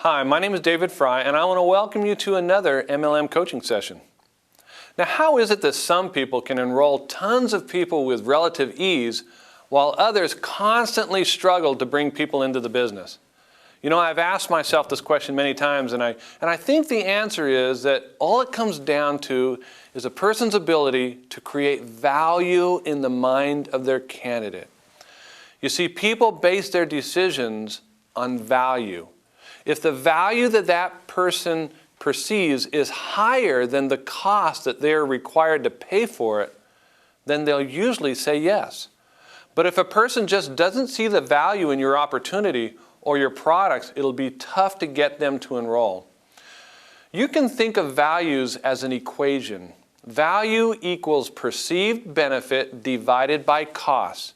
Hi, my name is David Fry, and I want to welcome you to another MLM coaching session. Now, how is it that some people can enroll tons of people with relative ease while others constantly struggle to bring people into the business? You know, I've asked myself this question many times, and I think the answer is that all it comes down to is a person's ability to create value in the mind of their candidate. You see, people base their decisions on value. If the value that that person perceives is higher than the cost that they're required to pay for it, then they'll usually say yes. But if a person just doesn't see the value in your opportunity or your products, it'll be tough to get them to enroll. You can think of values as an equation. Value equals perceived benefit divided by cost.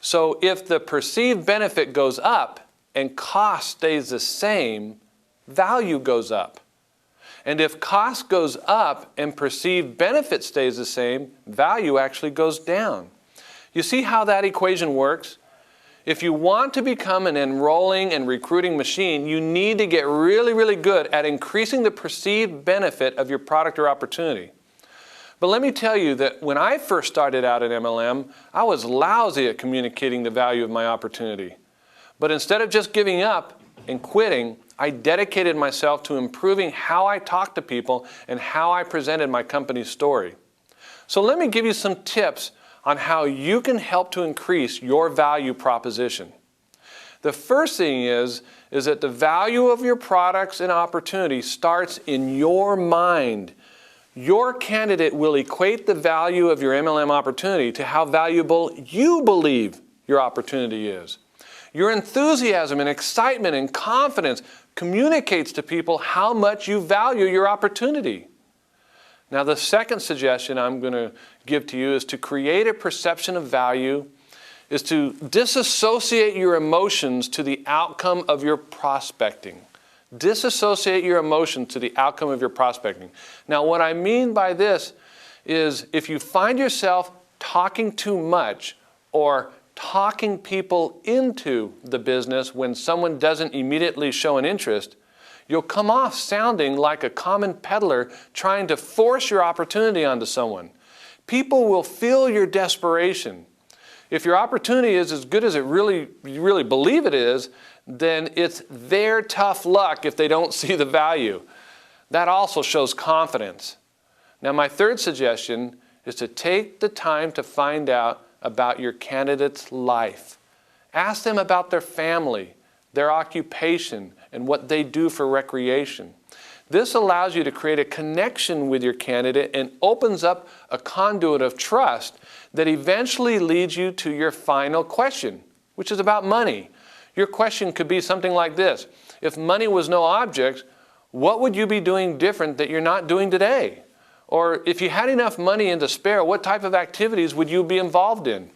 So if the perceived benefit goes up and cost stays the same, value goes up. And if cost goes up and perceived benefit stays the same, value actually goes down. You see how that equation works? If you want to become an enrolling and recruiting machine, you need to get really good at increasing the perceived benefit of your product or opportunity. But let me tell you that when I first started out at MLM, I was lousy at communicating the value of my opportunity. But instead of just giving up and quitting, I dedicated myself to improving how I talked to people and how I presented my company's story. So let me give you some tips on how you can help to increase your value proposition. The first thing is that the value of your products and opportunities starts in your mind. Your candidate will equate the value of your MLM opportunity to how valuable you believe your opportunity is. Your enthusiasm and excitement and confidence communicates to people how much you value your opportunity. Now, the second suggestion I'm going to give to you is to create a perception of value, is to disassociate your emotions to the outcome of your prospecting. Disassociate your emotions to the outcome of your prospecting. Now, what I mean by this is if you find yourself talking too much or talking people into the business when someone doesn't immediately show an interest, you'll come off sounding like a common peddler trying to force your opportunity onto someone. People will feel your desperation. If your opportunity is as good as you really believe it is, then it's their tough luck if they don't see the value. That also shows confidence. Now, my third suggestion is to take the time to find out about your candidate's life. Ask them about their family, their occupation, and what they do for recreation. This allows you to create a connection with your candidate and opens up a conduit of trust that eventually leads you to your final question, which is about money. Your question could be something like this: if money was no object, what would you be doing different that you're not doing today? Or if you had enough money and to spare, what type of activities would you be involved in?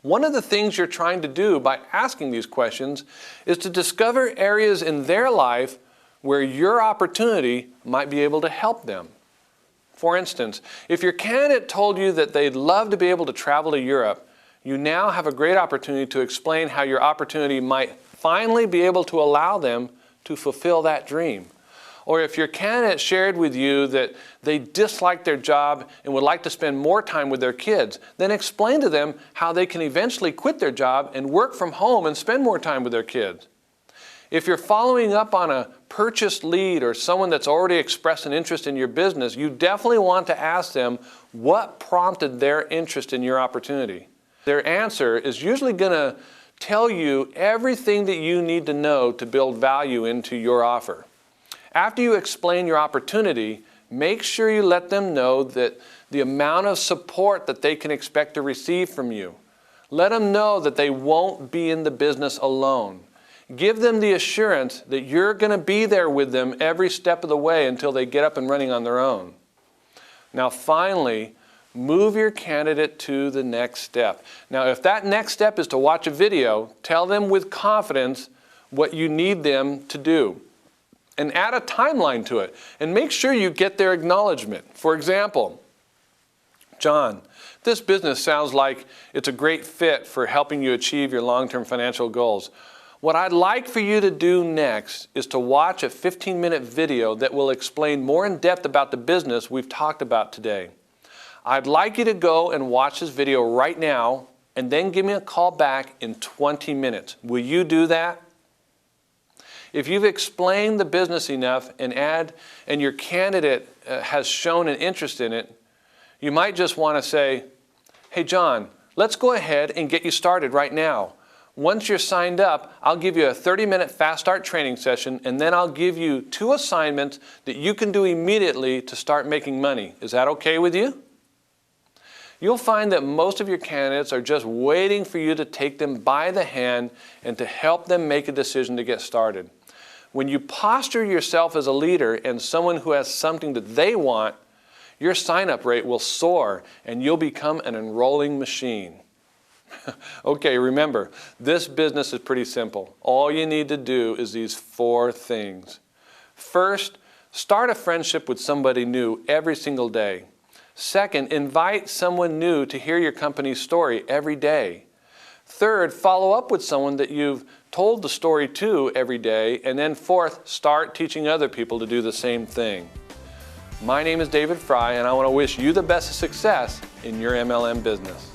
One of the things you're trying to do by asking these questions is to discover areas in their life where your opportunity might be able to help them. For instance, if your candidate told you that they'd love to be able to travel to Europe, you now have a great opportunity to explain how your opportunity might finally be able to allow them to fulfill that dream. Or if your candidate shared with you that they dislike their job and would like to spend more time with their kids, then explain to them how they can eventually quit their job and work from home and spend more time with their kids. If you're following up on a purchased lead or someone that's already expressed an interest in your business, you definitely want to ask them what prompted their interest in your opportunity. Their answer is usually going to tell you everything that you need to know to build value into your offer. After you explain your opportunity, make sure you let them know that the amount of support that they can expect to receive from you. Let them know that they won't be in the business alone. Give them the assurance that you're going to be there with them every step of the way until they get up and running on their own. Now, finally, move your candidate to the next step. Now, if that next step is to watch a video, tell them with confidence what you need them to do. And add a timeline to it. And make sure you get their acknowledgement. For example, John, this business sounds like it's a great fit for helping you achieve your long-term financial goals. What I'd like for you to do next is to watch a 15-minute video that will explain more in depth about the business we've talked about today. I'd like you to go and watch this video right now and then give me a call back in 20 minutes. Will you do that? If you've explained the business enough and your candidate has shown an interest in it, you might just want to say, "Hey John, let's go ahead and get you started right now. Once you're signed up, I'll give you a 30-minute fast start training session, and then I'll give you 2 assignments that you can do immediately to start making money. Is that okay with you?" You'll find that most of your candidates are just waiting for you to take them by the hand and to help them make a decision to get started. When you posture yourself as a leader and someone who has something that they want, your sign-up rate will soar and you'll become an enrolling machine. Okay, remember, this business is pretty simple. All you need to do is these 4 things. First, start a friendship with somebody new every single day. Second, invite someone new to hear your company's story every day. Third, follow up with someone that you've told the story to every day. And then fourth, start teaching other people to do the same thing. My name is David Fry, and I want to wish you the best of success in your MLM business.